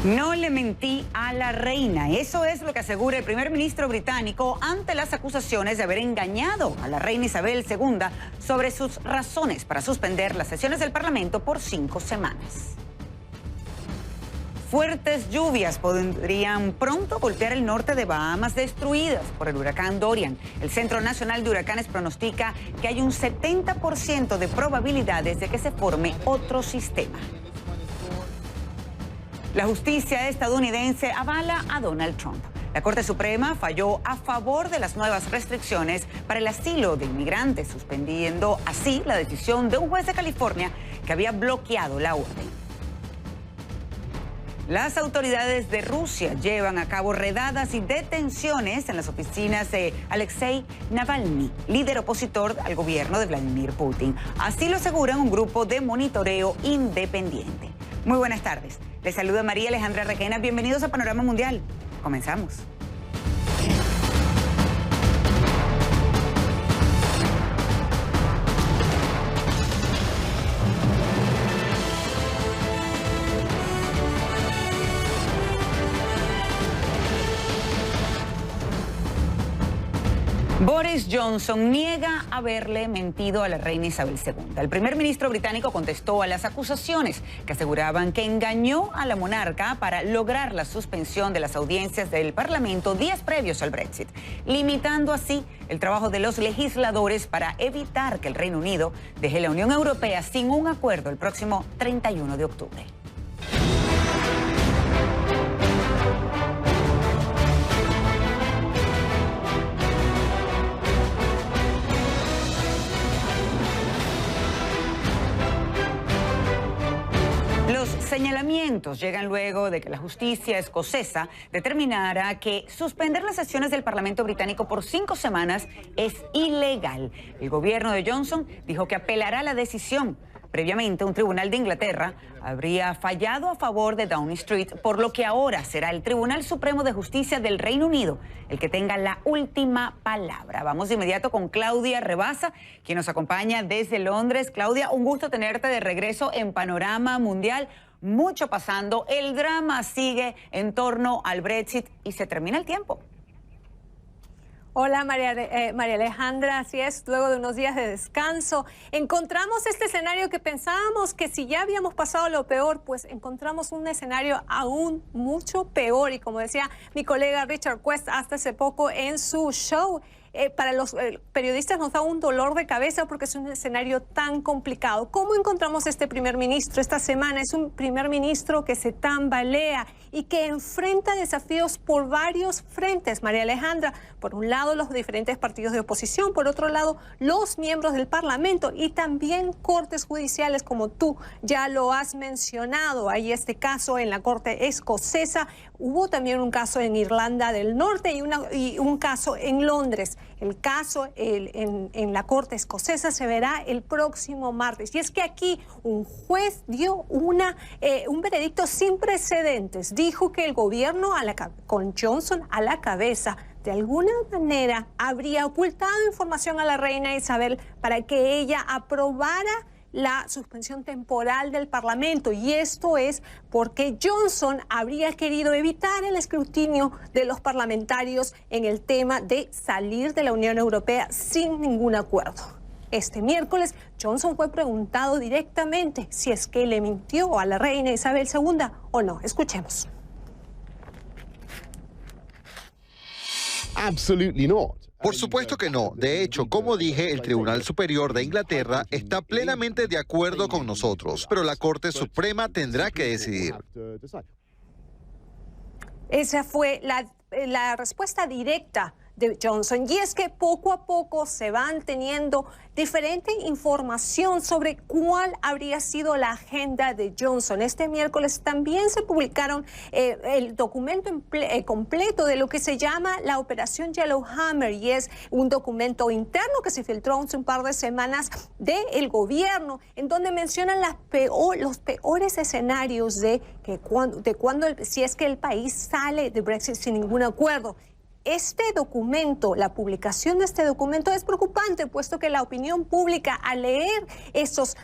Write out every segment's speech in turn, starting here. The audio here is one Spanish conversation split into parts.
No le mentí a la reina. Eso es lo que asegura el primer ministro británico ante las acusaciones de haber engañado a la reina Isabel II sobre sus razones para suspender las sesiones del Parlamento por 5 semanas. Fuertes lluvias podrían pronto golpear el norte de Bahamas, destruidas por el huracán Dorian. El Centro Nacional de Huracanes pronostica que hay un 70% de probabilidades de que se forme otro sistema. La justicia estadounidense avala a Donald Trump. La Corte Suprema falló a favor de las nuevas restricciones para el asilo de inmigrantes, suspendiendo así la decisión de un juez de California que había bloqueado la orden. Las autoridades de Rusia llevan a cabo redadas y detenciones en las oficinas de Alexei Navalny, líder opositor al gobierno de Vladimir Putin. Así lo aseguran un grupo de monitoreo independiente. Muy buenas tardes. Les saluda María Alejandra Requena. Bienvenidos a Panorama Mundial. Comenzamos. Boris Johnson niega haberle mentido a la reina Isabel II. El primer ministro británico contestó a las acusaciones que aseguraban que engañó a la monarca para lograr la suspensión de las audiencias del Parlamento días previos al Brexit, limitando así el trabajo de los legisladores para evitar que el Reino Unido deje la Unión Europea sin un acuerdo el próximo 31 de octubre. Los señalamientos llegan luego de que la justicia escocesa determinara que suspender las sesiones del Parlamento británico por 5 semanas es ilegal. El gobierno de Johnson dijo que apelará la decisión. Previamente, un tribunal de Inglaterra habría fallado a favor de Downing Street, por lo que ahora será el Tribunal Supremo de Justicia del Reino Unido el que tenga la última palabra. Vamos de inmediato con Claudia Rebasa, quien nos acompaña desde Londres. Claudia, un gusto tenerte de regreso en Panorama Mundial. Mucho pasando, el drama sigue en torno al Brexit y se termina el tiempo. Hola María Alejandra, así es, luego de unos días de descanso, encontramos este escenario que pensábamos que si ya habíamos pasado lo peor, pues encontramos un escenario aún mucho peor. Y como decía mi colega Richard Quest hasta hace poco en su show, para los periodistas nos da un dolor de cabeza porque es un escenario tan complicado. ¿Cómo encontramos este primer ministro esta semana? Es un primer ministro que se tambalea y que enfrenta desafíos por varios frentes, María Alejandra. Por un lado, los diferentes partidos de oposición, por otro lado, los miembros del Parlamento y también cortes judiciales, como tú ya lo has mencionado. Hay este caso en la Corte Escocesa, hubo también un caso en Irlanda del Norte y un caso en Londres. El caso en la Corte Escocesa se verá el próximo martes. Y es que aquí un juez dio un veredicto sin precedentes. Dijo que el gobierno con Johnson a la cabeza de alguna manera habría ocultado información a la reina Isabel para que ella aprobara la suspensión temporal del Parlamento, y esto es porque Johnson habría querido evitar el escrutinio de los parlamentarios en el tema de salir de la Unión Europea sin ningún acuerdo. Este miércoles, Johnson fue preguntado directamente si es que le mintió a la reina Isabel II o no. Escuchemos. Absolutely not. Por supuesto que no. De hecho, como dije, el Tribunal Superior de Inglaterra está plenamente de acuerdo con nosotros, pero la Corte Suprema tendrá que decidir. Esa fue la respuesta directa de Johnson. Y es que poco a poco se van teniendo diferente información sobre cuál habría sido la agenda de Johnson. Este miércoles también se publicaron el documento completo de lo que se llama la Operación Yellowhammer, y es un documento interno que se filtró hace un par de semanas del gobierno, en donde mencionan los peores escenarios si es que el país sale de Brexit sin ningún acuerdo. Este documento, la publicación de este documento es preocupante, puesto que la opinión pública, al leer estos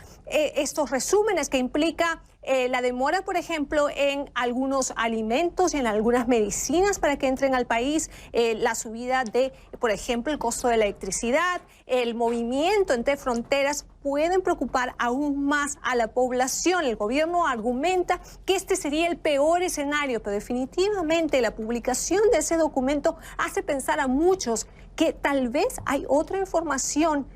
resúmenes que implica la demora, por ejemplo, en algunos alimentos y en algunas medicinas para que entren al país, la subida de, por ejemplo, el costo de la electricidad, el movimiento entre fronteras pueden preocupar aún más a la población. El gobierno argumenta que este sería el peor escenario, pero definitivamente la publicación de ese documento hace pensar a muchos que tal vez hay otra información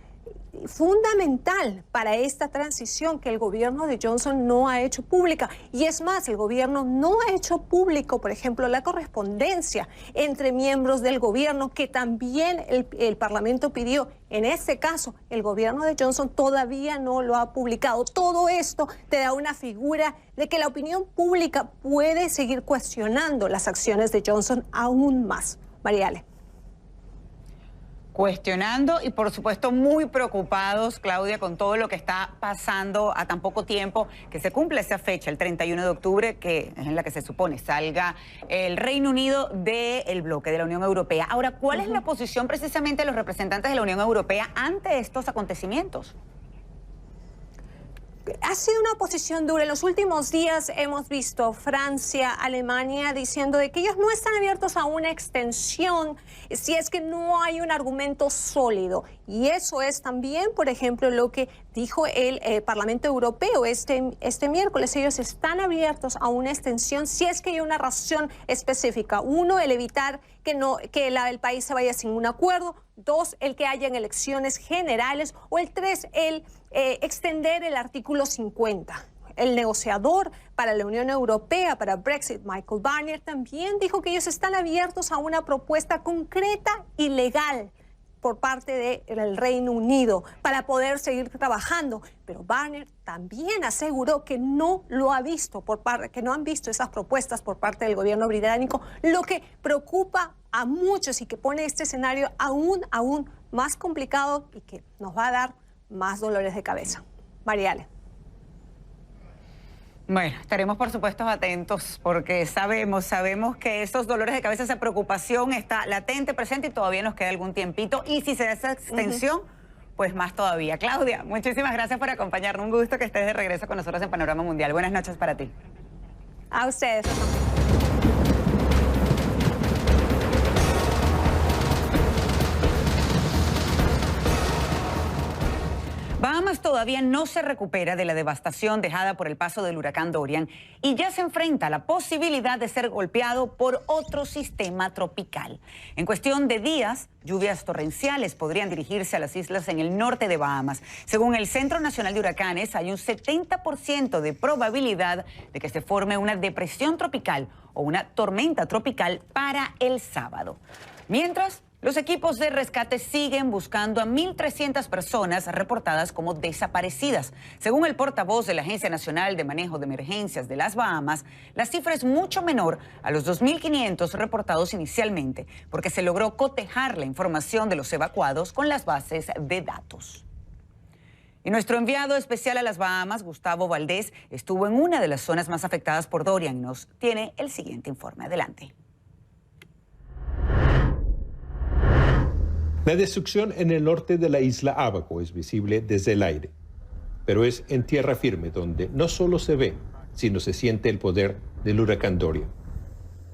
fundamental para esta transición que el gobierno de Johnson no ha hecho pública. Y es más, el gobierno no ha hecho público, por ejemplo, la correspondencia entre miembros del gobierno que también el Parlamento pidió. En este caso, el gobierno de Johnson todavía no lo ha publicado. Todo esto te da una figura de que la opinión pública puede seguir cuestionando las acciones de Johnson aún más. Mariale. Cuestionando y por supuesto muy preocupados, Claudia, con todo lo que está pasando a tan poco tiempo que se cumple esa fecha, el 31 de octubre, que es en la que se supone salga el Reino Unido del bloque de la Unión Europea. Ahora, ¿cuál es la posición precisamente de los representantes de la Unión Europea ante estos acontecimientos? Ha sido una posición dura. En los últimos días hemos visto Francia, Alemania diciendo de que ellos no están abiertos a una extensión si es que no hay un argumento sólido. Y eso es también, por ejemplo, lo que dijo el Parlamento Europeo este miércoles. Ellos están abiertos a una extensión si es que hay una razón específica. Uno, el evitar que el país se vaya sin un acuerdo. Dos, el que hayan elecciones generales. O el tres, el extender el artículo 50. El negociador para la Unión Europea, para Brexit, Michael Barnier, también dijo que ellos están abiertos a una propuesta concreta y legal por parte del Reino Unido para poder seguir trabajando. Pero Barnier también aseguró que no lo ha visto, que no han visto esas propuestas por parte del gobierno británico, lo que preocupa a muchos y que pone este escenario aún más complicado y que nos va a dar más dolores de cabeza. Mariale. Bueno, estaremos por supuesto atentos porque sabemos que esos dolores de cabeza, esa preocupación está latente, presente y todavía nos queda algún tiempito. Y si se da esa extensión, pues más todavía. Claudia, muchísimas gracias por acompañarnos. Un gusto que estés de regreso con nosotros en Panorama Mundial. Buenas noches para ti. A ustedes. Bahamas todavía no se recupera de la devastación dejada por el paso del huracán Dorian y ya se enfrenta a la posibilidad de ser golpeado por otro sistema tropical. En cuestión de días, lluvias torrenciales podrían dirigirse a las islas en el norte de Bahamas. Según el Centro Nacional de Huracanes, hay un 70% de probabilidad de que se forme una depresión tropical o una tormenta tropical para el sábado. Mientras, los equipos de rescate siguen buscando a 1.300 personas reportadas como desaparecidas. Según el portavoz de la Agencia Nacional de Manejo de Emergencias de las Bahamas, la cifra es mucho menor a los 2.500 reportados inicialmente, porque se logró cotejar la información de los evacuados con las bases de datos. Y nuestro enviado especial a las Bahamas, Gustavo Valdés, estuvo en una de las zonas más afectadas por Dorian y nos tiene el siguiente informe. Adelante. La destrucción en el norte de la isla Abaco es visible desde el aire, pero es en tierra firme donde no solo se ve, sino se siente el poder del huracán Dorian.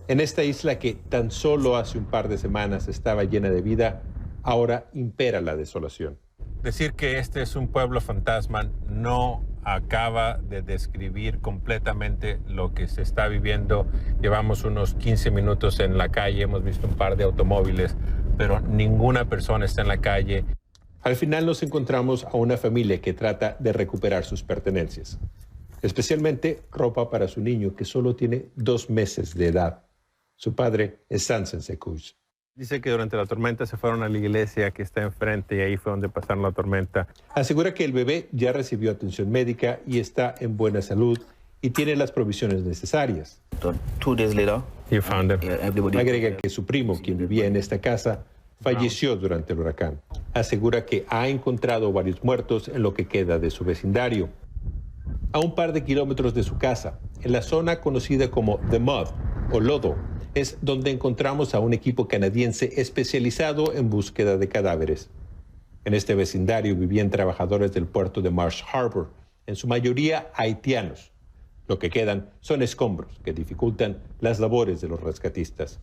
En esta isla que tan solo hace un par de semanas estaba llena de vida, ahora impera la desolación. Decir que este es un pueblo fantasma no acaba de describir completamente lo que se está viviendo. Llevamos unos 15 minutos en la calle, hemos visto un par de automóviles, pero ninguna persona está en la calle. Al final nos encontramos a una familia que trata de recuperar sus pertenencias, especialmente ropa para su niño que solo tiene 2 meses de edad. Su padre es Sansen Sekush. Dice que durante la tormenta se fueron a la iglesia que está enfrente y ahí fue donde pasaron la tormenta. Asegura que el bebé ya recibió atención médica y está en buena salud y tiene las provisiones necesarias. 2 days later, you found him. Agrega que su primo, quien vivía en esta casa, falleció durante el huracán. Asegura que ha encontrado varios muertos en lo que queda de su vecindario. A un par de kilómetros de su casa, en la zona conocida como The Mud o Lodo, es donde encontramos a un equipo canadiense especializado en búsqueda de cadáveres. En este vecindario vivían trabajadores del puerto de Marsh Harbor, en su mayoría haitianos. Lo que quedan son escombros que dificultan las labores de los rescatistas.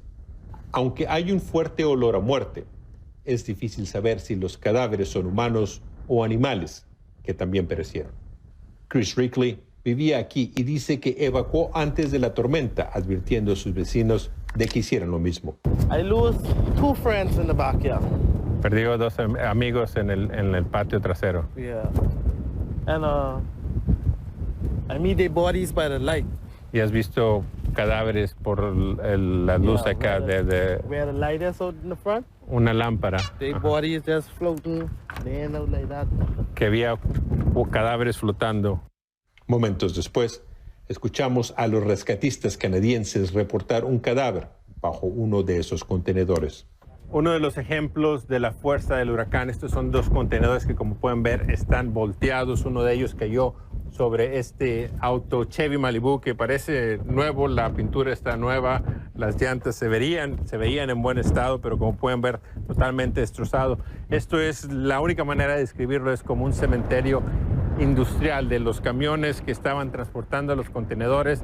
Aunque hay un fuerte olor a muerte, es difícil saber si los cadáveres son humanos o animales que también perecieron. Chris Rickley vivía aquí y dice que evacuó antes de la tormenta, advirtiendo a sus vecinos de que hicieran lo mismo. I lose 2 friends in the backyard. Perdió 2 amigos en el patio trasero. Yeah. And I meet their bodies by the light. ¿Y has visto cadáveres por la luz acá de where the light is out in the front? Una lámpara? Their bodies just floating, laying out like that. Que había cadáveres flotando. Momentos después, escuchamos a los rescatistas canadienses reportar un cadáver bajo uno de esos contenedores. Uno de los ejemplos de la fuerza del huracán, estos son 2 contenedores que, como pueden ver, están volteados. Uno de ellos cayó sobre este auto Chevy Malibu que parece nuevo, la pintura está nueva, las llantas se veían en buen estado, pero como pueden ver, totalmente destrozado. Esto es la única manera de describirlo, es como un cementerio industrial de los camiones que estaban transportando los contenedores.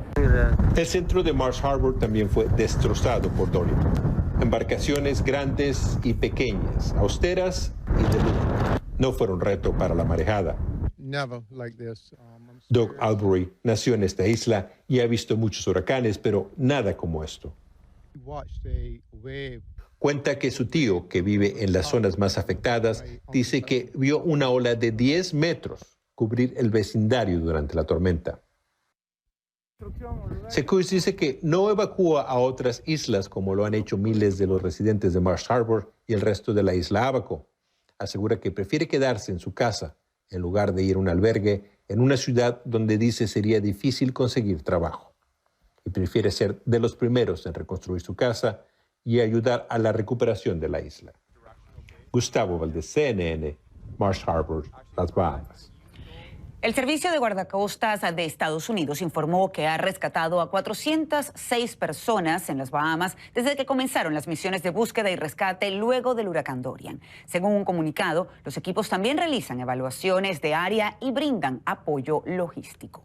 El centro de Marsh Harbor también fue destrozado por Dorian. Embarcaciones grandes y pequeñas, austeras y de lujo, no fueron reto para la marejada. Doug Albury nació en esta isla y ha visto muchos huracanes, pero nada como esto. Cuenta que su tío, que vive en las zonas más afectadas, dice que vio una ola de 10 metros cubrir el vecindario durante la tormenta. Secousse dice que no evacúa a otras islas como lo han hecho miles de los residentes de Marsh Harbor y el resto de la isla Abaco. Asegura que prefiere quedarse en su casa en lugar de ir a un albergue en una ciudad donde dice sería difícil conseguir trabajo. Y prefiere ser de los primeros en reconstruir su casa y ayudar a la recuperación de la isla. Gustavo Valdez, CNN, Marsh Harbor, las Bahamas. El Servicio de Guardacostas de Estados Unidos informó que ha rescatado a 406 personas en las Bahamas desde que comenzaron las misiones de búsqueda y rescate luego del huracán Dorian. Según un comunicado, los equipos también realizan evaluaciones de área y brindan apoyo logístico.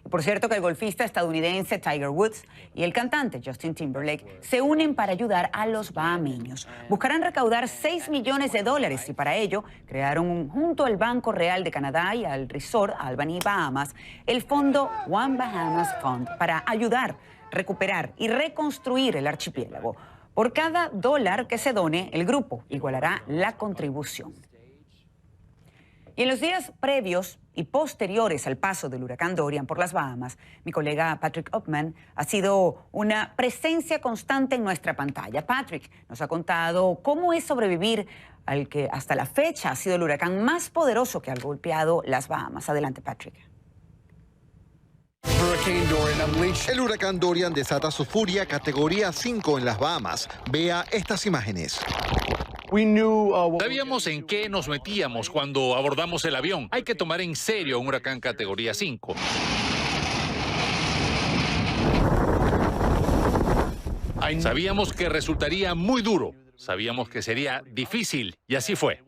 Por cierto, que el golfista estadounidense Tiger Woods y el cantante Justin Timberlake se unen para ayudar a los bahameños. Buscarán recaudar $6 millones y para ello crearon junto al Banco Real de Canadá y al Resort Albany Bahamas el fondo One Bahamas Fund para ayudar, recuperar y reconstruir el archipiélago. Por cada $1 que se done, el grupo igualará la contribución. Y en los días previos y posteriores al paso del huracán Dorian por las Bahamas, mi colega Patrick Upman ha sido una presencia constante en nuestra pantalla. Patrick nos ha contado cómo es sobrevivir al que hasta la fecha ha sido el huracán más poderoso que ha golpeado las Bahamas. Adelante, Patrick. El huracán Dorian desata su furia categoría 5 en las Bahamas. Vea estas imágenes. Sabíamos en qué nos metíamos cuando abordamos el avión. Hay que tomar en serio un huracán categoría 5. Sabíamos que resultaría muy duro. Sabíamos que sería difícil y así fue.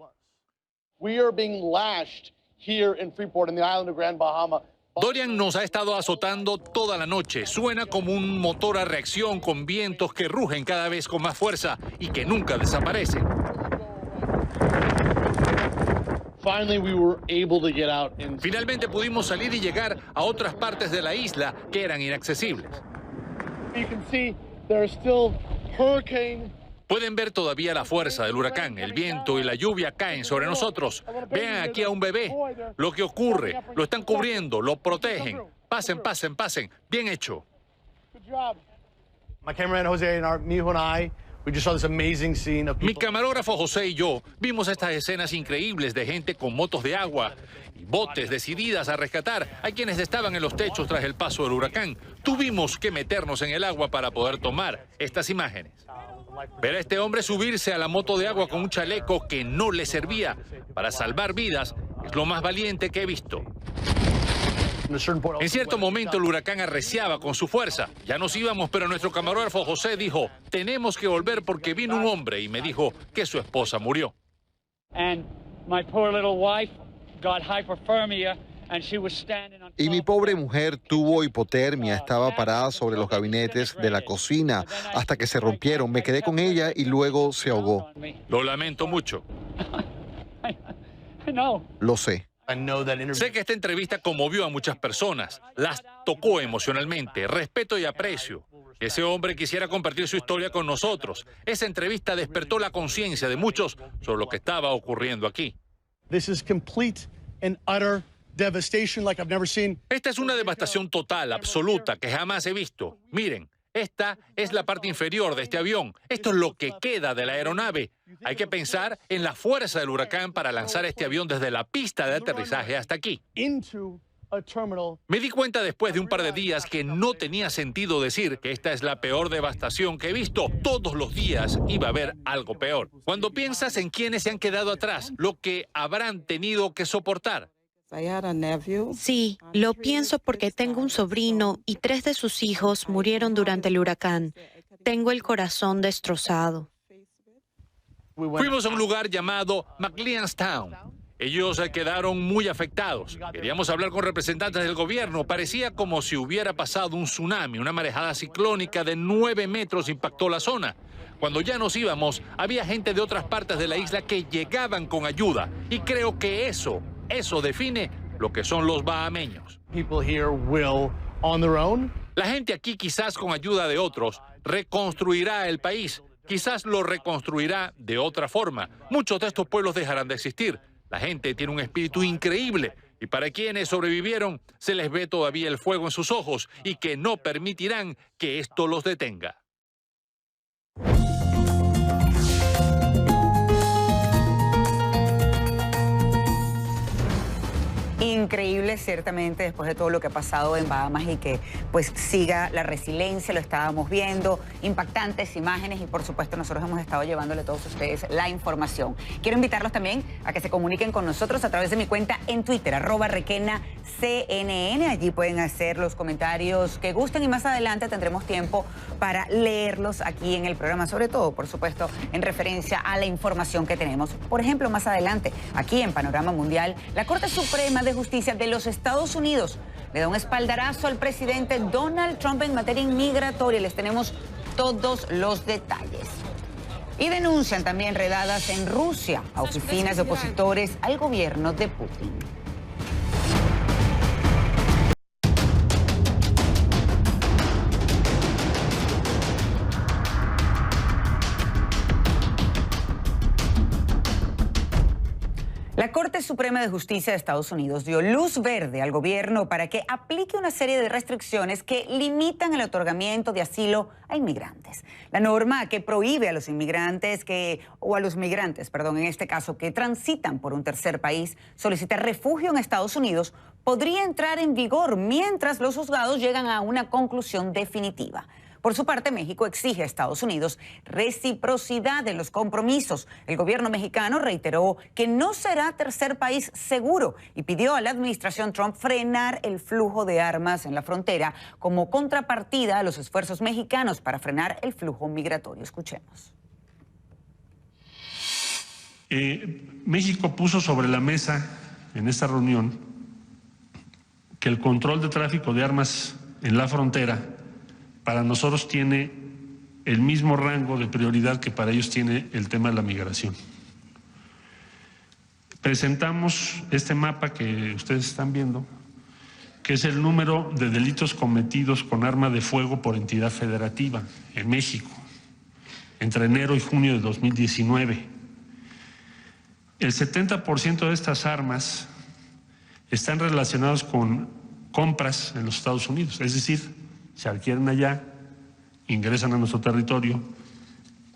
Dorian nos ha estado azotando toda la noche. Suena como un motor a reacción con vientos que rugen cada vez con más fuerza y que nunca desaparecen. Finalmente pudimos salir y llegar a otras partes de la isla que eran inaccesibles. Pueden ver todavía la fuerza del huracán. El viento y la lluvia caen sobre nosotros. Vean aquí a un bebé. Lo que ocurre, lo están cubriendo, lo protegen. Pasen, pasen, pasen. Bien hecho. Mi camarógrafo José y yo vimos estas escenas increíbles de gente con motos de agua y botes decididas a rescatar a quienes estaban en los techos tras el paso del huracán. Tuvimos que meternos en el agua para poder tomar estas imágenes. Ver a este hombre subirse a la moto de agua con un chaleco que no le servía para salvar vidas es lo más valiente que he visto. En cierto momento el huracán arreciaba con su fuerza. Ya nos íbamos, pero nuestro camarógrafo José dijo, tenemos que volver porque vino un hombre y me dijo que su esposa murió. Y mi pobre mujer tuvo hipotermia, estaba parada sobre los gabinetes de la cocina hasta que se rompieron. Me quedé con ella y luego se ahogó. Lo lamento mucho. Lo sé. Sé que esta entrevista conmovió a muchas personas, las tocó emocionalmente, respeto y aprecio. Ese hombre quisiera compartir su historia con nosotros. Esa entrevista despertó la conciencia de muchos sobre lo que estaba ocurriendo aquí. Esta es una devastación total, absoluta, que jamás he visto. Miren, esta es la parte inferior de este avión. Esto es lo que queda de la aeronave. Hay que pensar en la fuerza del huracán para lanzar este avión desde la pista de aterrizaje hasta aquí. Me di cuenta después de un par de días que no tenía sentido decir que esta es la peor devastación que he visto. Todos los días iba a haber algo peor. Cuando piensas en quienes se han quedado atrás, lo que habrán tenido que soportar. Sí, lo pienso porque tengo un sobrino y 3 de sus hijos murieron durante el huracán. Tengo el corazón destrozado. Fuimos a un lugar llamado McLeanstown. Ellos se quedaron muy afectados. Queríamos hablar con representantes del gobierno. Parecía como si hubiera pasado un tsunami. Una marejada ciclónica de 9 metros impactó la zona. Cuando ya nos íbamos, había gente de otras partes de la isla que llegaban con ayuda. Y creo que eso define lo que son los bahameños. La gente aquí, quizás con ayuda de otros, reconstruirá el país. Quizás lo reconstruirá de otra forma. Muchos de estos pueblos dejarán de existir. La gente tiene un espíritu increíble y para quienes sobrevivieron se les ve todavía el fuego en sus ojos y que no permitirán que esto los detenga. Increíble, ciertamente, después de todo lo que ha pasado en Bahamas y que pues siga la resiliencia, lo estábamos viendo, impactantes imágenes y por supuesto nosotros hemos estado llevándole a todos ustedes la información. Quiero invitarlos también a que se comuniquen con nosotros a través de mi cuenta en Twitter, @RequenaCNN. Allí pueden hacer los comentarios que gusten y más adelante tendremos tiempo para leerlos aquí en el programa, sobre todo, por supuesto, en referencia a la información que tenemos. Por ejemplo, más adelante, aquí en Panorama Mundial, la Corte Suprema de Justicia de los Estados Unidos le da un espaldarazo al presidente Donald Trump en materia inmigratoria. Les tenemos todos los detalles. Y denuncian también redadas en Rusia a oficinas de opositores al gobierno de Putin. La Corte Suprema de Justicia de Estados Unidos dio luz verde al gobierno para que aplique una serie de restricciones que limitan el otorgamiento de asilo a inmigrantes. La norma que prohíbe a los inmigrantes en este caso, que transitan por un tercer país, solicitar refugio en Estados Unidos, podría entrar en vigor mientras los juzgados llegan a una conclusión definitiva. Por su parte, México exige a Estados Unidos reciprocidad en los compromisos. El gobierno mexicano reiteró que no será tercer país seguro y pidió a la administración Trump frenar el flujo de armas en la frontera como contrapartida a los esfuerzos mexicanos para frenar el flujo migratorio. Escuchemos. México puso sobre la mesa en esta reunión que el control de tráfico de armas en la frontera para nosotros tiene el mismo rango de prioridad que para ellos tiene el tema de la migración. Presentamos este mapa que ustedes están viendo, que es el número de delitos cometidos con arma de fuego por entidad federativa en México entre enero y junio de 2019. El 70% de estas armas están relacionados con compras en los Estados Unidos, es decir, se adquieren allá, ingresan a nuestro territorio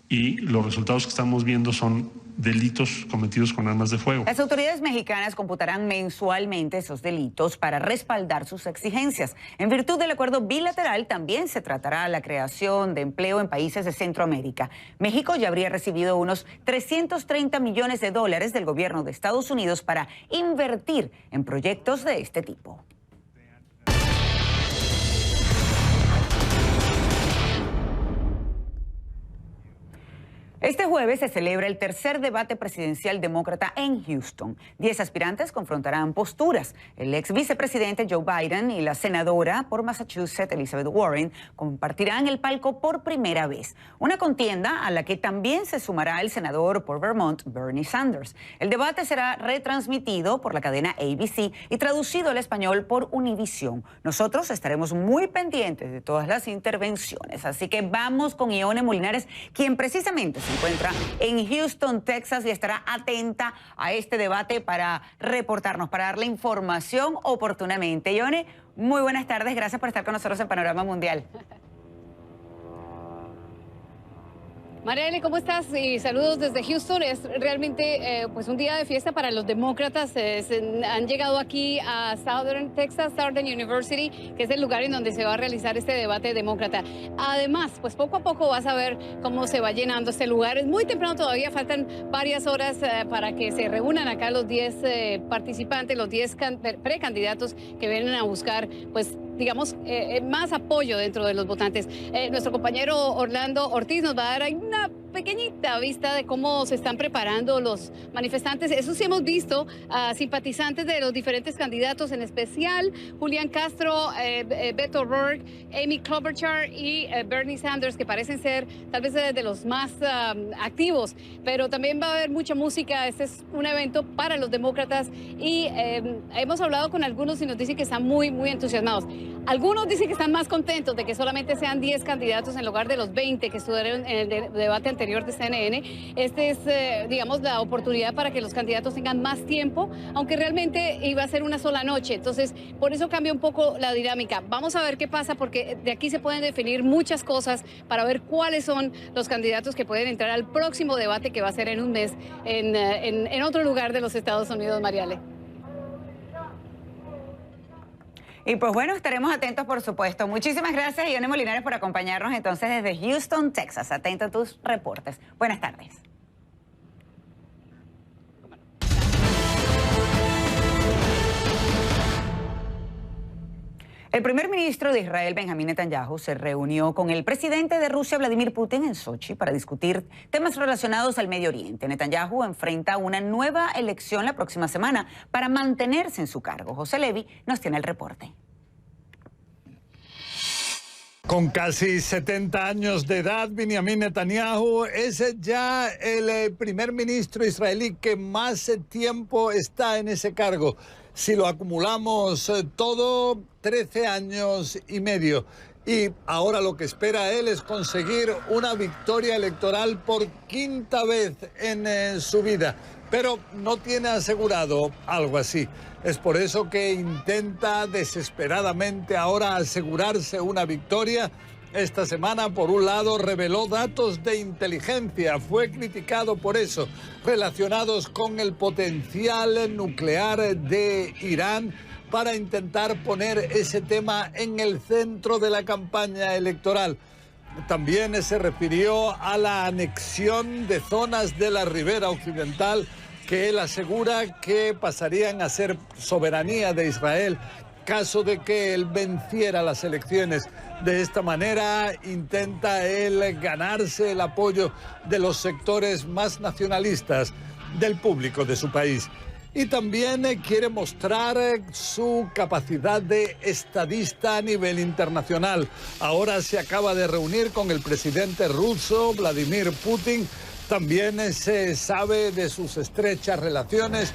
y los resultados que estamos viendo son delitos cometidos con armas de fuego. Las autoridades mexicanas computarán mensualmente esos delitos para respaldar sus exigencias. En virtud del acuerdo bilateral, también se tratará la creación de empleo en países de Centroamérica. México ya habría recibido unos $330 millones del gobierno de Estados Unidos para invertir en proyectos de este tipo. Este jueves se celebra el tercer debate presidencial demócrata en Houston. 10 aspirantes confrontarán posturas. El ex vicepresidente Joe Biden y la senadora por Massachusetts, Elizabeth Warren, compartirán el palco por primera vez. Una contienda a la que también se sumará el senador por Vermont, Bernie Sanders. El debate será retransmitido por la cadena ABC y traducido al español por Univision. Nosotros estaremos muy pendientes de todas las intervenciones. Así que vamos con Ione Molinares, quien precisamente se encuentra en Houston, Texas, y estará atenta a este debate para reportarnos, para darle información oportunamente. Ione, muy buenas tardes, gracias por estar con nosotros en Panorama Mundial. Mariale, ¿cómo estás? Y saludos desde Houston. Es realmente pues un día de fiesta para los demócratas. Han llegado aquí a Texas Southern University, que es el lugar en donde se va a realizar este debate demócrata. Además, pues poco a poco vas a ver cómo se va llenando este lugar. Es muy temprano todavía, faltan varias horas para que se reúnan acá los 10 participantes, los 10 precandidatos que vienen a buscar, pues, digamos, más apoyo dentro de los votantes. Nuestro compañero Orlando Ortiz nos va a dar una pequeñita vista de cómo se están preparando los manifestantes. Eso sí, hemos visto a simpatizantes de los diferentes candidatos, en especial Julián Castro, Beto O'Rourke, Amy Klobuchar y Bernie Sanders, que parecen ser tal vez de los más activos. Pero también va a haber mucha música. Este es un evento para los demócratas y hemos hablado con algunos y nos dicen que están muy, muy entusiasmados. Algunos dicen que están más contentos de que solamente sean 10 candidatos en lugar de los 20 que estuvieron en el debate anterior de CNN. Este es, digamos, la oportunidad para que los candidatos tengan más tiempo, aunque realmente iba a ser una sola noche. Entonces, por eso cambia un poco la dinámica. Vamos a ver qué pasa, porque de aquí se pueden definir muchas cosas para ver cuáles son los candidatos que pueden entrar al próximo debate, que va a ser en un mes en otro lugar de los Estados Unidos, Mariale. Y pues bueno, estaremos atentos, por supuesto. Muchísimas gracias, Ione Molinares, por acompañarnos entonces desde Houston, Texas. Atento a tus reportes. Buenas tardes. El primer ministro de Israel, Benjamín Netanyahu, se reunió con el presidente de Rusia, Vladimir Putin, en Sochi para discutir temas relacionados al Medio Oriente. Netanyahu enfrenta una nueva elección la próxima semana para mantenerse en su cargo. José Levi nos tiene el reporte. Con casi 70 años de edad, Benjamín Netanyahu es ya el primer ministro israelí que más tiempo está en ese cargo. Si lo acumulamos todo, 13 años y medio. Y ahora lo que espera él es conseguir una victoria electoral por quinta vez en su vida. Pero no tiene asegurado algo así. Es por eso que intenta desesperadamente ahora asegurarse una victoria. Esta semana, por un lado, reveló datos de inteligencia. Fue criticado por eso, relacionados con el potencial nuclear de Irán, para intentar poner ese tema en el centro de la campaña electoral. También se refirió a la anexión de zonas de la ribera occidental que él asegura que pasarían a ser soberanía de Israel caso de que él venciera las elecciones. De esta manera intenta él ganarse el apoyo de los sectores más nacionalistas del público de su país. Y también quiere mostrar su capacidad de estadista a nivel internacional. Ahora se acaba de reunir con el presidente ruso, Vladimir Putin. También se sabe de sus estrechas relaciones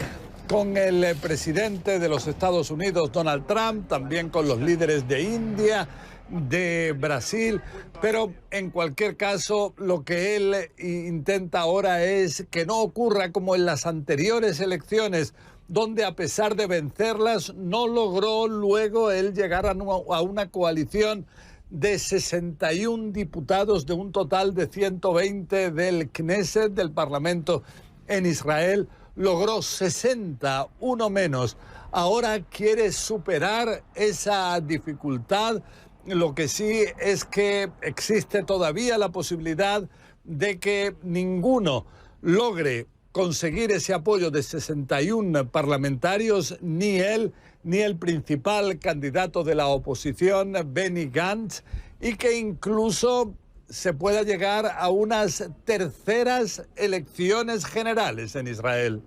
con el presidente de los Estados Unidos, Donald Trump, también con los líderes de India, de Brasil, pero en cualquier caso lo que él intenta ahora es que no ocurra como en las anteriores elecciones, donde a pesar de vencerlas no logró luego él llegar a una coalición de 61 diputados de un total de 120 del Knesset, del Parlamento en Israel. Logró 60, uno menos. Ahora quiere superar esa dificultad. Lo que sí es que existe todavía la posibilidad de que ninguno logre conseguir ese apoyo de 61 parlamentarios, ni él ni el principal candidato de la oposición, Benny Gantz, y que incluso se pueda llegar a unas terceras elecciones generales en Israel.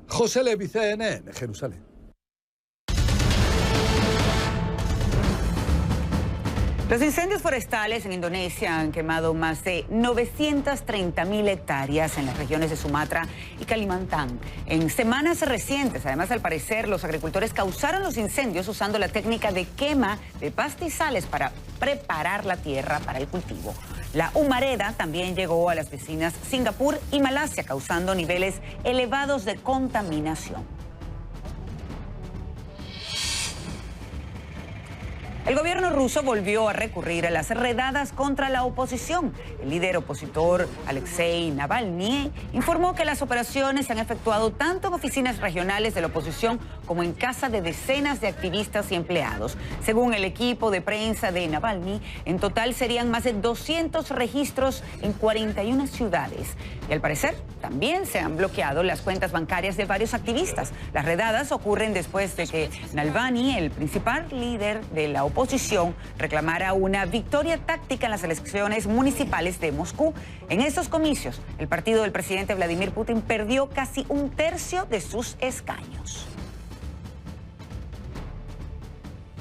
José Levi, CNN, Jerusalén. Los incendios forestales en Indonesia han quemado más de 930.000 hectáreas en las regiones de Sumatra y Kalimantan. En semanas recientes, además, al parecer, los agricultores causaron los incendios usando la técnica de quema de pastizales para preparar la tierra para el cultivo. La humareda también llegó a las vecinas Singapur y Malasia, causando niveles elevados de contaminación. El gobierno ruso volvió a recurrir a las redadas contra la oposición. El líder opositor Alexei Navalny informó que las operaciones se han efectuado tanto en oficinas regionales de la oposición como en casa de decenas de activistas y empleados. Según el equipo de prensa de Navalny, en total serían más de 200 registros en 41 ciudades. Y al parecer, también se han bloqueado las cuentas bancarias de varios activistas. Las redadas ocurren después de que Navalny, el principal líder de la oposición, reclamara una victoria táctica en las elecciones municipales de Moscú. En estos comicios, el partido del presidente Vladimir Putin perdió casi un tercio de sus escaños.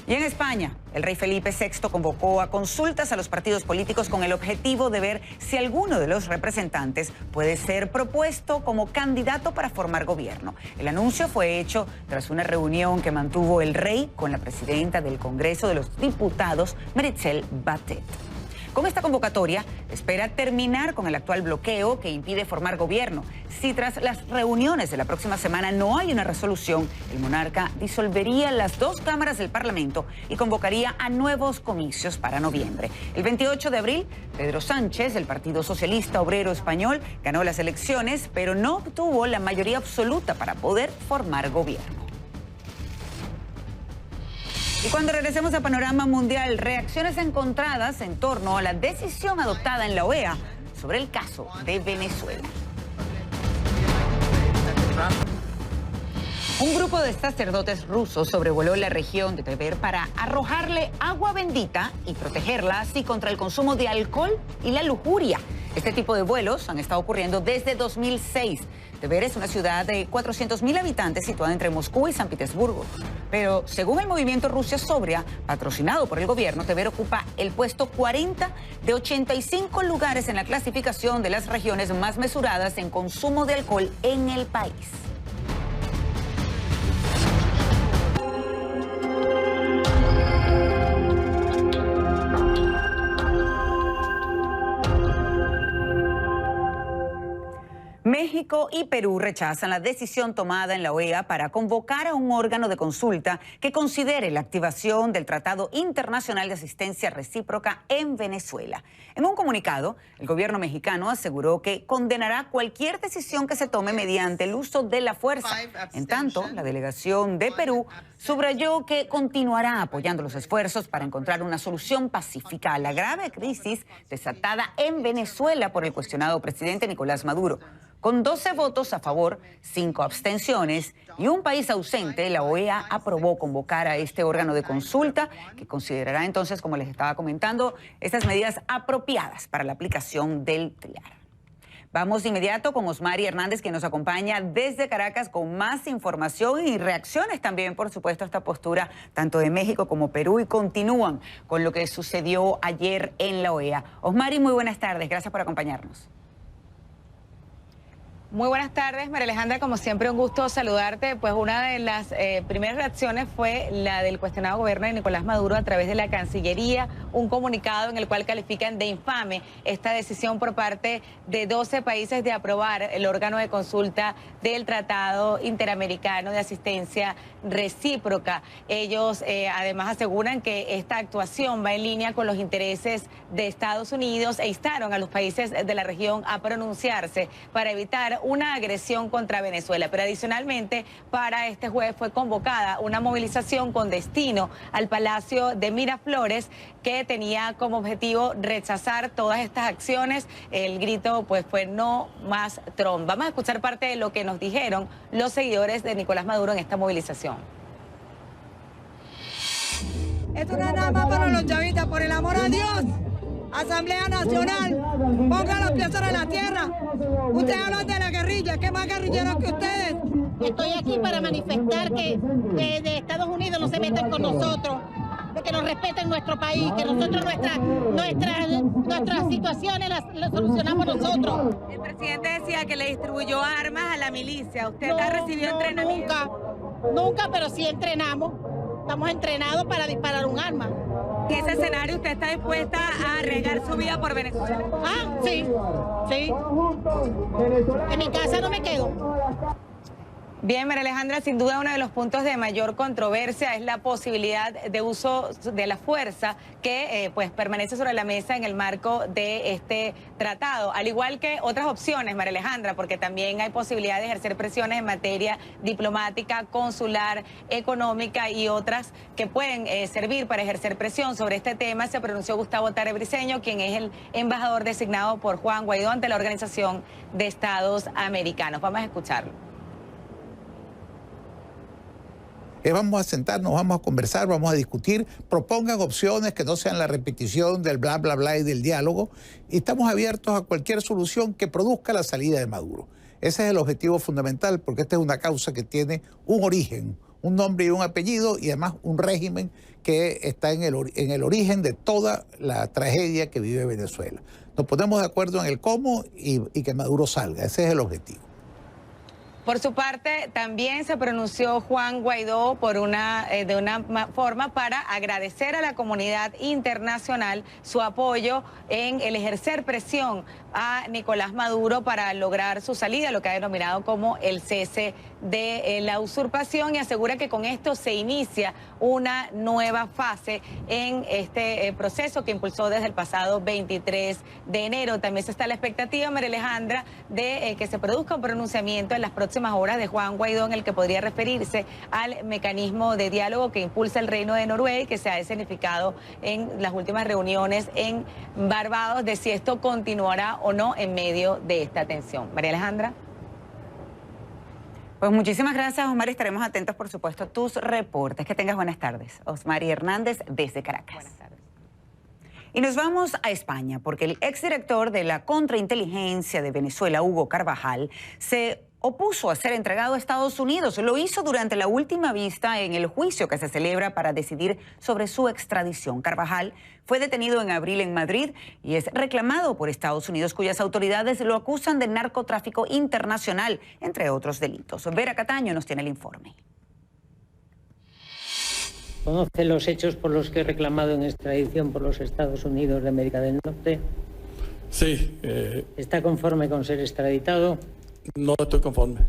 Y en España, el rey Felipe VI convocó a consultas a los partidos políticos con el objetivo de ver si alguno de los representantes puede ser propuesto como candidato para formar gobierno. El anuncio fue hecho tras una reunión que mantuvo el rey con la presidenta del Congreso de los Diputados, Meritxell Batet. Con esta convocatoria, espera terminar con el actual bloqueo que impide formar gobierno. Si tras las reuniones de la próxima semana no hay una resolución, el monarca disolvería las dos cámaras del Parlamento y convocaría a nuevos comicios para noviembre. El 28 de abril, Pedro Sánchez, del Partido Socialista Obrero Español, ganó las elecciones, pero no obtuvo la mayoría absoluta para poder formar gobierno. Y cuando regresemos a Panorama Mundial, reacciones encontradas en torno a la decisión adoptada en la OEA sobre el caso de Venezuela. Un grupo de sacerdotes rusos sobrevoló la región de Tver para arrojarle agua bendita y protegerla así contra el consumo de alcohol y la lujuria. Este tipo de vuelos han estado ocurriendo desde 2006. Tver es una ciudad de 400.000 habitantes situada entre Moscú y San Petersburgo. Pero según el movimiento Rusia Sobria, patrocinado por el gobierno, Tver ocupa el puesto 40 de 85 lugares en la clasificación de las regiones más mesuradas en consumo de alcohol en el país. México y Perú rechazan la decisión tomada en la OEA para convocar a un órgano de consulta que considere la activación del Tratado Internacional de Asistencia Recíproca en Venezuela. En un comunicado, el gobierno mexicano aseguró que condenará cualquier decisión que se tome mediante el uso de la fuerza. En tanto, la delegación de Perú subrayó que continuará apoyando los esfuerzos para encontrar una solución pacífica a la grave crisis desatada en Venezuela por el cuestionado presidente Nicolás Maduro. Con 12 votos a favor, 5 abstenciones y un país ausente, la OEA aprobó convocar a este órgano de consulta que considerará entonces, como les estaba comentando, estas medidas apropiadas para la aplicación del TLIAR. Vamos de inmediato con Osmari Hernández, que nos acompaña desde Caracas con más información y reacciones también, por supuesto, a esta postura tanto de México como Perú, y continúan con lo que sucedió ayer en la OEA. Osmari, muy buenas tardes. Gracias por acompañarnos. Muy buenas tardes, María Alejandra, como siempre un gusto saludarte. Pues una de las primeras reacciones fue la del cuestionado gobierno de Nicolás Maduro a través de la Cancillería, un comunicado en el cual califican de infame esta decisión por parte de 12 países de aprobar el órgano de consulta del Tratado Interamericano de Asistencia Recíproca. Ellos además aseguran que esta actuación va en línea con los intereses de Estados Unidos e instaron a los países de la región a pronunciarse para evitar una agresión contra Venezuela. Pero adicionalmente, para este jueves fue convocada una movilización con destino al Palacio de Miraflores, que tenía como objetivo rechazar todas estas acciones. El grito pues fue no más Trump. Vamos a escuchar parte de lo que nos dijeron los seguidores de Nicolás Maduro en esta movilización. Esto no es nada más para los chavistas, por el amor a Dios. Asamblea Nacional, ponga los pies sobre la tierra. Ustedes hablan de la guerrilla, ¿qué más guerrilleros que ustedes? Estoy aquí para manifestar que desde Estados Unidos no se metan con nosotros, de que nos respeten nuestro país, que nosotros nuestras situaciones las solucionamos nosotros. El presidente decía que le distribuyó armas a la milicia. ¿Usted ha recibido entrenamiento? Nunca, pero sí entrenamos. Estamos entrenados para disparar un arma. ¿En ese escenario usted está dispuesta a arriesgar su vida por Venezuela? Ah, sí, sí. En mi casa no me quedo. Bien, María Alejandra, sin duda uno de los puntos de mayor controversia es la posibilidad de uso de la fuerza que pues permanece sobre la mesa en el marco de este tratado, al igual que otras opciones, María Alejandra, porque también hay posibilidad de ejercer presiones en materia diplomática, consular, económica y otras que pueden servir para ejercer presión sobre este tema. Se pronunció Gustavo Tarre Briceño, quien es el embajador designado por Juan Guaidó ante la Organización de Estados Americanos. Vamos a escucharlo. Vamos a sentarnos, vamos a conversar, vamos a discutir, propongan opciones que no sean la repetición del bla, bla, bla y del diálogo. Y estamos abiertos a cualquier solución que produzca la salida de Maduro. Ese es el objetivo fundamental, porque esta es una causa que tiene un origen, un nombre y un apellido, y además un régimen que está en el origen de toda la tragedia que vive Venezuela. Nos ponemos de acuerdo en el cómo y que Maduro salga. Ese es el objetivo. Por su parte, también se pronunció Juan Guaidó de una forma para agradecer a la comunidad internacional su apoyo en el ejercer presión a Nicolás Maduro para lograr su salida, lo que ha denominado como el cese de la usurpación, y asegura que con esto se inicia una nueva fase en este proceso que impulsó desde el pasado 23 de enero. También se está a la expectativa, María Alejandra, de que se produzca un pronunciamiento en las próximas horas de Juan Guaidó en el que podría referirse al mecanismo de diálogo que impulsa el Reino de Noruega y que se ha escenificado en las últimas reuniones en Barbados, de si esto continuará o no en medio de esta tensión. María Alejandra. Pues muchísimas gracias, Osmari. Estaremos atentos, por supuesto, a tus reportes. Que tengas buenas tardes. Osmari Hernández, desde Caracas. Buenas tardes. Y nos vamos a España, porque el exdirector de la contrainteligencia de Venezuela, Hugo Carvajal, se opuso a ser entregado a Estados Unidos. Lo hizo durante la última vista en el juicio que se celebra para decidir sobre su extradición. Carvajal fue detenido en abril en Madrid y es reclamado por Estados Unidos, cuyas autoridades lo acusan de narcotráfico internacional, entre otros delitos. Vera Cataño nos tiene el informe. ¿Conoce los hechos por los que he reclamado en extradición por los Estados Unidos de América del Norte? Sí. ¿Está conforme con ser extraditado? No estoy conforme.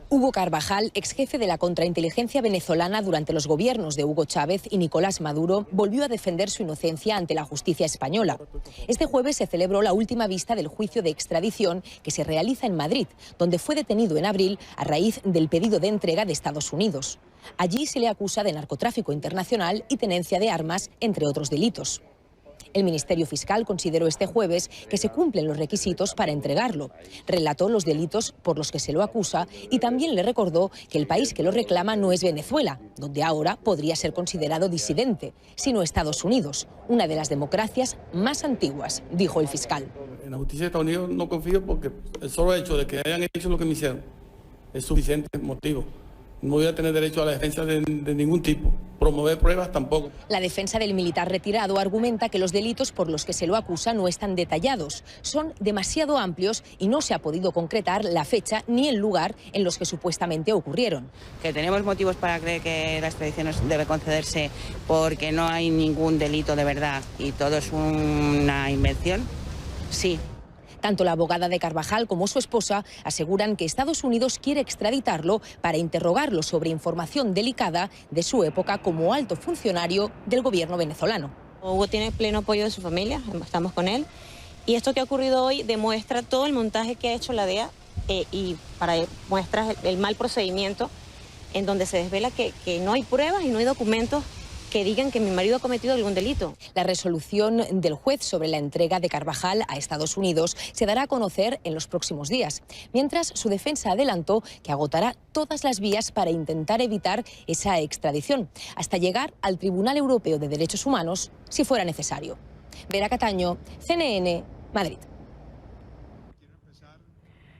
Hugo Carvajal, ex jefe de la contrainteligencia venezolana durante los gobiernos de Hugo Chávez y Nicolás Maduro, volvió a defender su inocencia ante la justicia española. Este jueves se celebró la última vista del juicio de extradición que se realiza en Madrid, donde fue detenido en abril a raíz del pedido de entrega de Estados Unidos. Allí se le acusa de narcotráfico internacional y tenencia de armas, entre otros delitos. El Ministerio Fiscal consideró este jueves que se cumplen los requisitos para entregarlo. Relató los delitos por los que se lo acusa y también le recordó que el país que lo reclama no es Venezuela, donde ahora podría ser considerado disidente, sino Estados Unidos, una de las democracias más antiguas, dijo el fiscal. En la justicia de Estados Unidos no confío porque el solo hecho de que hayan hecho lo que me hicieron es suficiente motivo. No voy a tener derecho a la defensa de ningún tipo. Promover pruebas tampoco. La defensa del militar retirado argumenta que los delitos por los que se lo acusa no están detallados, son demasiado amplios y no se ha podido concretar la fecha ni el lugar en los que supuestamente ocurrieron. Que tenemos motivos para creer que la extradición debe concederse porque no hay ningún delito de verdad y todo es una invención, sí. Tanto la abogada de Carvajal como su esposa aseguran que Estados Unidos quiere extraditarlo para interrogarlo sobre información delicada de su época como alto funcionario del gobierno venezolano. Hugo tiene pleno apoyo de su familia, estamos con él, y esto que ha ocurrido hoy demuestra todo el montaje que ha hecho la DEA y muestra el mal procedimiento en donde se desvela que no hay pruebas y no hay documentos que digan que mi marido ha cometido algún delito. La resolución del juez sobre la entrega de Carvajal a Estados Unidos se dará a conocer en los próximos días, mientras su defensa adelantó que agotará todas las vías para intentar evitar esa extradición, hasta llegar al Tribunal Europeo de Derechos Humanos si fuera necesario. Vera Cataño, CNN, Madrid.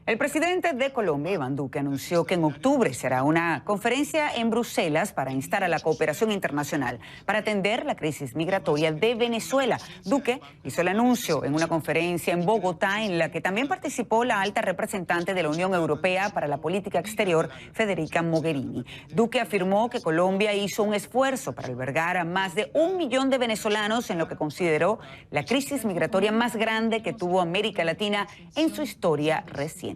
El presidente de Colombia, Iván Duque, anunció que en octubre será una conferencia en Bruselas para instar a la cooperación internacional para atender la crisis migratoria de Venezuela. Duque hizo el anuncio en una conferencia en Bogotá en la que también participó la alta representante de la Unión Europea para la Política Exterior, Federica Mogherini. Duque afirmó que Colombia hizo un esfuerzo para albergar a más de 1 millón de venezolanos en lo que consideró la crisis migratoria más grande que tuvo América Latina en su historia reciente.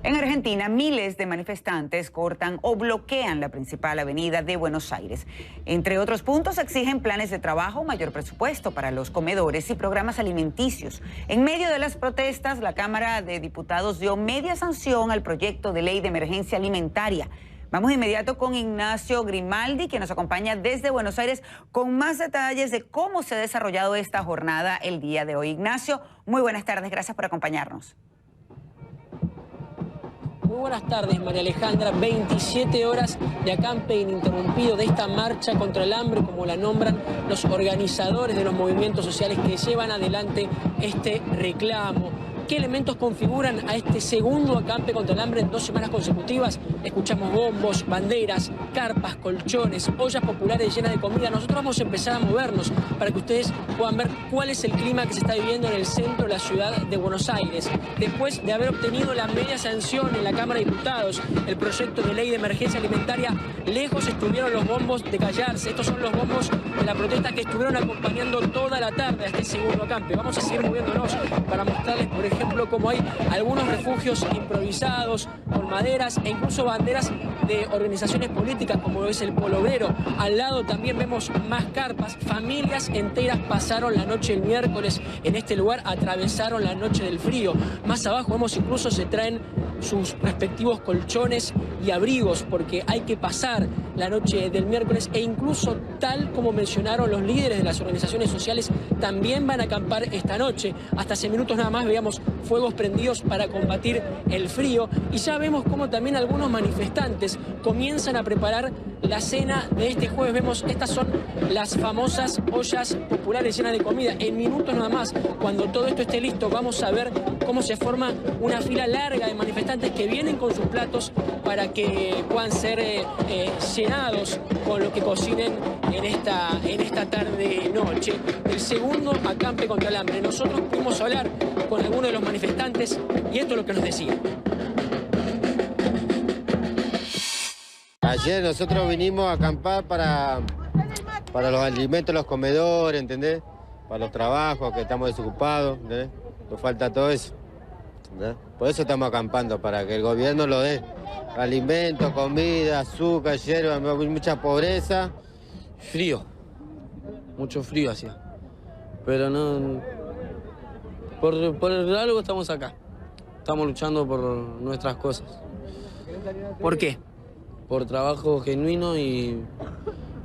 En Argentina, miles de manifestantes cortan o bloquean la principal avenida de Buenos Aires. Entre otros puntos, exigen planes de trabajo, mayor presupuesto para los comedores y programas alimenticios. En medio de las protestas, la Cámara de Diputados dio media sanción al proyecto de ley de emergencia alimentaria. Vamos de inmediato con Ignacio Grimaldi, que nos acompaña desde Buenos Aires con más detalles de cómo se ha desarrollado esta jornada el día de hoy. Ignacio, muy buenas tardes, gracias por acompañarnos. Muy buenas tardes, María Alejandra. 27 horas de acampe ininterrumpido de esta marcha contra el hambre, como la nombran los organizadores de los movimientos sociales que llevan adelante este reclamo. ¿Qué elementos configuran a este segundo acampe contra el hambre en 2 semanas consecutivas? Escuchamos bombos, banderas, carpas, colchones, ollas populares llenas de comida. Nosotros vamos a empezar a movernos para que ustedes puedan ver cuál es el clima que se está viviendo en el centro de la ciudad de Buenos Aires. Después de haber obtenido la media sanción en la Cámara de Diputados, el proyecto de ley de emergencia alimentaria, lejos estuvieron los bombos de callarse. Estos son los bombos de la protesta que estuvieron acompañando toda la tarde a este segundo acampe. Vamos a seguir moviéndonos para mostrarles, por ejemplo, como hay algunos refugios improvisados con maderas e incluso banderas de organizaciones políticas como es el Polo Obrero. Al lado también vemos más carpas. Familias enteras pasaron la noche el miércoles en este lugar, atravesaron la noche del frío. Más abajo vemos incluso se traen sus respectivos colchones y abrigos porque hay que pasar la noche del miércoles e incluso, tal como mencionaron los líderes de las organizaciones sociales, también van a acampar esta noche. Hasta hace minutos nada más veíamos fuegos prendidos para combatir el frío y ya vemos como también algunos manifestantes comienzan a preparar la cena de este jueves. Vemos, estas son las famosas ollas populares llenas de comida. En minutos nada más, cuando todo esto esté listo, vamos a ver cómo se forma una fila larga de manifestantes que vienen con sus platos para que puedan ser llenados con lo que cocinen en esta tarde-noche. El segundo acampe contra el hambre. Nosotros pudimos hablar con algunos de los manifestantes y esto es lo que nos decían. Ayer nosotros vinimos a acampar para los alimentos, los comedores, ¿entendés? Para los trabajos, que estamos desocupados, ¿entendés? Nos falta todo eso, ¿entendés? Por eso estamos acampando, para que el gobierno lo dé. Alimentos, comida, azúcar, hierba, mucha pobreza. Frío, mucho frío hacía. Pero no... Por algo estamos acá. Estamos luchando por nuestras cosas. ¿Por qué? Por trabajo genuino y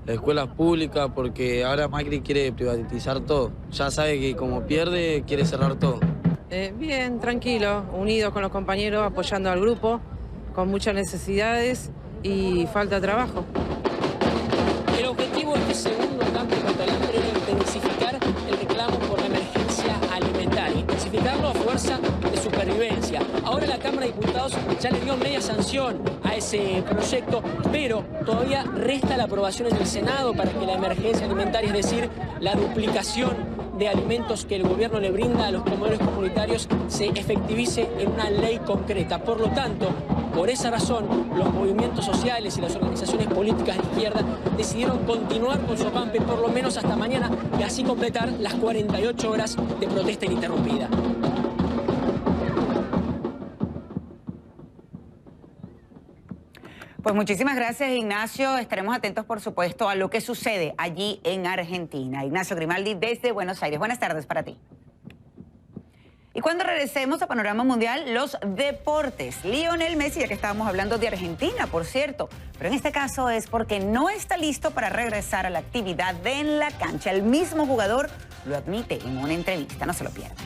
escuelas públicas, porque ahora Macri quiere privatizar todo. Ya sabe que como pierde, quiere cerrar todo. Bien, tranquilo, unidos con los compañeros, apoyando al grupo, con muchas necesidades y falta de trabajo. El objetivo de este segundo acampe contra el hambre era intensificar el reclamo por la emergencia alimentaria, intensificarlo a fuerza de supervivencia. Ahora la Cámara de Diputados ya le dio media sanción a ese proyecto, pero todavía resta la aprobación en el Senado para que la emergencia alimentaria, es decir, la duplicación de alimentos que el gobierno le brinda a los comedores comunitarios, se efectivice en una ley concreta. Por lo tanto, por esa razón, los movimientos sociales y las organizaciones políticas de izquierda decidieron continuar con su acampe por lo menos hasta mañana y así completar las 48 horas de protesta ininterrumpida. Pues muchísimas gracias, Ignacio. Estaremos atentos, por supuesto, a lo que sucede allí en Argentina. Ignacio Grimaldi, desde Buenos Aires. Buenas tardes para ti. Y cuando regresemos a Panorama Mundial, los deportes. Lionel Messi, ya que estábamos hablando de Argentina, por cierto, pero en este caso es porque no está listo para regresar a la actividad en la cancha. El mismo jugador lo admite en una entrevista. No se lo pierdan.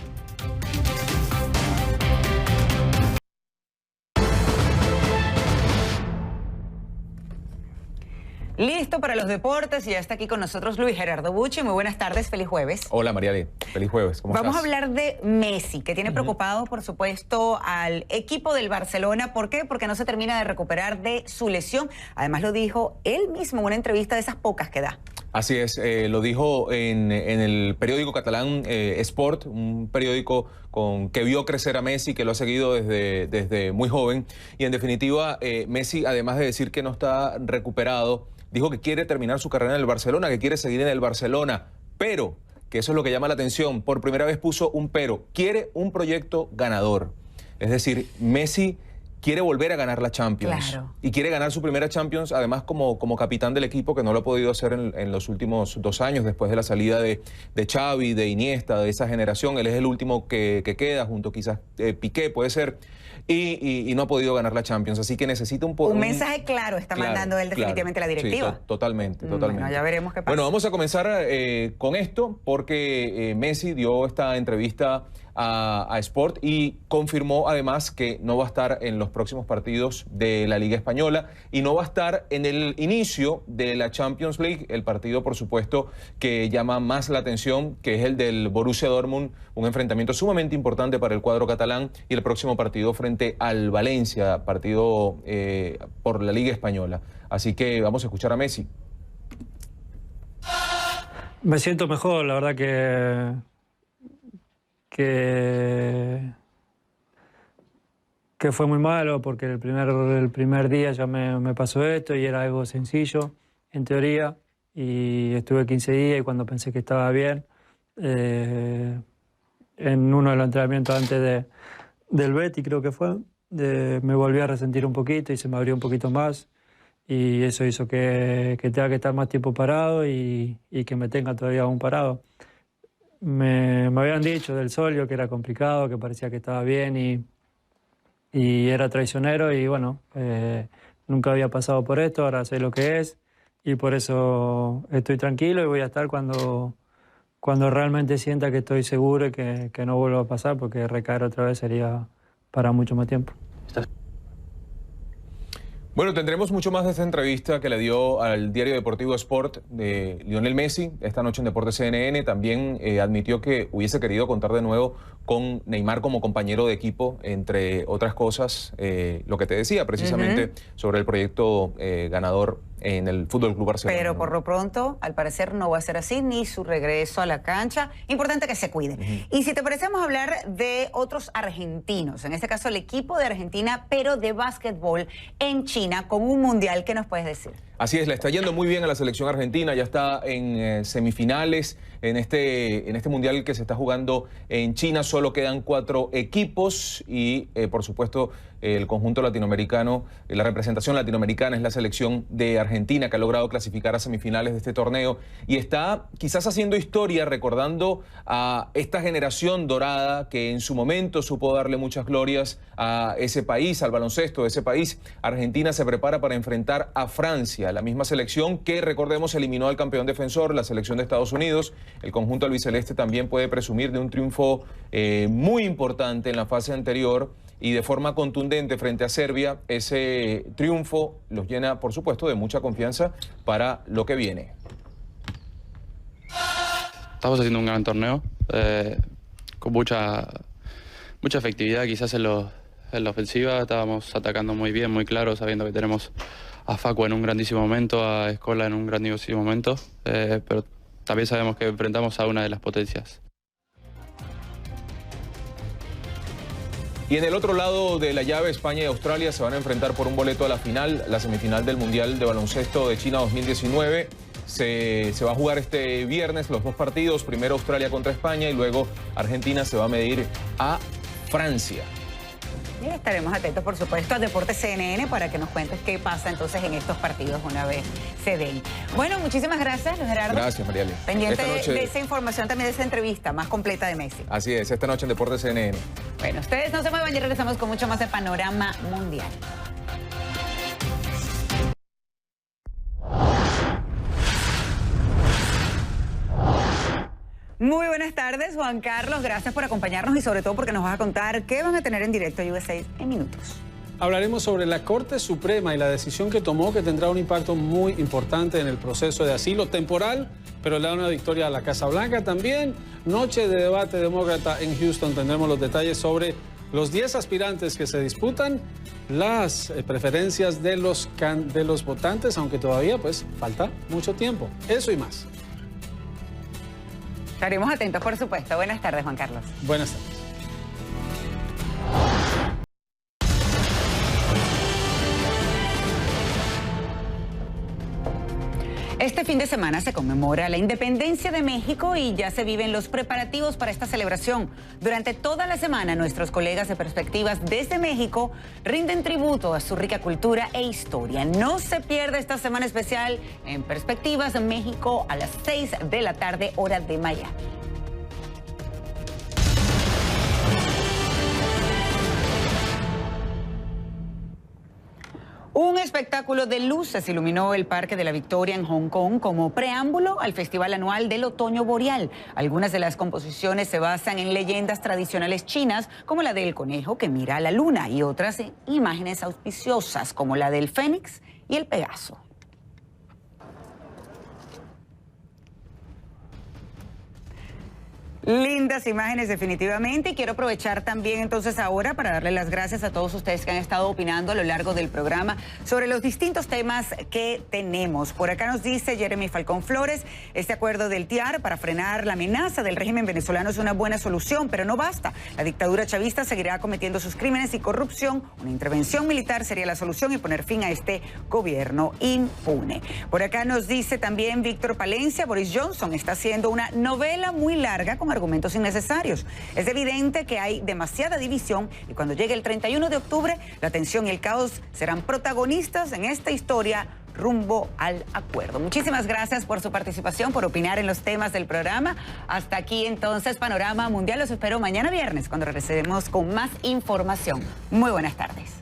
Listo para los deportes y ya está aquí con nosotros Luis Gerardo Bucci. Muy buenas tardes, feliz jueves. Hola Mariale, feliz jueves. ¿Cómo Vamos estás? a hablar de Messi, que tiene preocupado, por supuesto, al equipo del Barcelona. ¿Por qué? Porque no se termina de recuperar de su lesión. Además lo dijo él mismo en una entrevista de esas pocas que da. Así es, lo dijo en el periódico catalán Sport, un periódico que vio crecer a Messi, que lo ha seguido desde muy joven. Y en definitiva, Messi, además de decir que no está recuperado, dijo que quiere terminar su carrera en el Barcelona, que quiere seguir en el Barcelona, pero, que eso es lo que llama la atención, por primera vez puso un pero, quiere un proyecto ganador. Es decir, Messi quiere volver a ganar la Champions. Claro. Y quiere ganar su primera Champions, además como capitán del equipo, que no lo ha podido hacer en los últimos 2 años, después de la salida de Xavi, de Iniesta, de esa generación. Él es el último que queda, junto quizás Piqué, puede ser, y no ha podido ganar la Champions. Así que necesita un mensaje claro está mandando él definitivamente la directiva. Sí, totalmente. Bueno, ya veremos qué pasa. Bueno, vamos a comenzar con esto, porque Messi dio esta entrevista a Sport y confirmó además que no va a estar en los próximos partidos de la Liga Española y no va a estar en el inicio de la Champions League, el partido por supuesto que llama más la atención, que es el del Borussia Dortmund, un enfrentamiento sumamente importante para el cuadro catalán, y el próximo partido frente al Valencia, partido por la Liga Española. Así que vamos a escuchar a Messi. Me siento mejor, la verdad que fue muy malo, porque el primer día ya me pasó esto y era algo sencillo, en teoría, y estuve 15 días y cuando pensé que estaba bien, en uno de los entrenamientos antes del Betis, creo que fue, me volví a resentir un poquito y se me abrió un poquito más, y eso hizo que tenga que estar más tiempo parado y que me tenga todavía aún parado. Me habían dicho del solio que era complicado, que parecía que estaba bien y era traicionero, y bueno, nunca había pasado por esto, ahora sé lo que es y por eso estoy tranquilo y voy a estar cuando realmente sienta que estoy seguro y que no vuelva a pasar, porque recaer otra vez sería para mucho más tiempo. Bueno, tendremos mucho más de esta entrevista que le dio al diario deportivo Sport de Lionel Messi esta noche en Deportes CNN. También admitió que hubiese querido contar de nuevo con Neymar como compañero de equipo, entre otras cosas, lo que te decía precisamente sobre el proyecto ganador en el Fútbol Club Barcelona. Pero por lo pronto, al parecer, no va a ser así, ni su regreso a la cancha. Importante que se cuide. Y si te parece, vamos a hablar de otros argentinos, en este caso el equipo de Argentina, pero de básquetbol en China, con un mundial. ¿Qué nos puedes decir? Así es, le está yendo muy bien a la selección argentina, ya está en semifinales en este mundial que se está jugando en China. Solo quedan 4 equipos y por supuesto el conjunto latinoamericano, la representación latinoamericana es la selección de Argentina, que ha logrado clasificar a semifinales de este torneo y está quizás haciendo historia, recordando a esta generación dorada que en su momento supo darle muchas glorias a ese país, al baloncesto de ese país. Argentina se prepara para enfrentar a Francia, la misma selección que, recordemos, eliminó al campeón defensor, la selección de Estados Unidos. El conjunto albiceleste también puede presumir de un triunfo muy importante en la fase anterior y de forma contundente frente a Serbia. Ese triunfo los llena, por supuesto, de mucha confianza para lo que viene. Estamos haciendo un gran torneo, con mucha efectividad quizás en la ofensiva. Estábamos atacando muy bien, muy claro, sabiendo que tenemos a Facu en un grandísimo momento, a Escola en un grandísimo momento, pero también sabemos que enfrentamos a una de las potencias. Y en el otro lado de la llave, España y Australia se van a enfrentar por un boleto a la final, la semifinal del Mundial de Baloncesto de China 2019. Se va a jugar este viernes los 2 partidos, primero Australia contra España y luego Argentina se va a medir a Francia. Y estaremos atentos, por supuesto, a Deportes CNN para que nos cuentes qué pasa entonces en estos partidos una vez se den. Bueno, muchísimas gracias, Luis Gerardo. Gracias, Mariale. Pendiente de esa información, también de esa entrevista más completa de Messi. Así es, esta noche en Deportes CNN. Bueno, ustedes no se muevan y regresamos con mucho más de Panorama Mundial. Muy buenas tardes, Juan Carlos. Gracias por acompañarnos y sobre todo porque nos vas a contar qué van a tener en directo USA en minutos. Hablaremos sobre la Corte Suprema y la decisión que tomó, que tendrá un impacto muy importante en el proceso de asilo temporal, pero le da una victoria a la Casa Blanca. También noche de debate demócrata en Houston. Tendremos los detalles sobre los 10 aspirantes que se disputan, las preferencias de los votantes, aunque todavía pues falta mucho tiempo. Eso y más. Estaremos atentos, por supuesto. Buenas tardes, Juan Carlos. Buenas tardes. Este fin de semana se conmemora la independencia de México y ya se viven los preparativos para esta celebración. Durante toda la semana, nuestros colegas de Perspectivas desde México rinden tributo a su rica cultura e historia. No se pierda esta semana especial en Perspectivas México a las 6 de la tarde, hora de Miami. Un espectáculo de luces iluminó el Parque de la Victoria en Hong Kong como preámbulo al Festival Anual del Otoño Boreal. Algunas de las composiciones se basan en leyendas tradicionales chinas, como la del conejo que mira a la luna, y otras en imágenes auspiciosas, como la del fénix y el pegaso. Lindas imágenes, definitivamente, y quiero aprovechar también entonces ahora para darle las gracias a todos ustedes que han estado opinando a lo largo del programa sobre los distintos temas que tenemos. Por acá nos dice Jeremy Falcón Flores, este acuerdo del TIAR para frenar la amenaza del régimen venezolano es una buena solución, pero no basta. La dictadura chavista seguirá cometiendo sus crímenes y corrupción. Una intervención militar sería la solución y poner fin a este gobierno impune. Por acá nos dice también Víctor Palencia, Boris Johnson está haciendo una novela muy larga con argumentos innecesarios. Es evidente que hay demasiada división y cuando llegue el 31 de octubre, la tensión y el caos serán protagonistas en esta historia rumbo al acuerdo. Muchísimas gracias por su participación, por opinar en los temas del programa. Hasta aquí entonces Panorama Mundial. Los espero mañana viernes cuando regresemos con más información. Muy buenas tardes.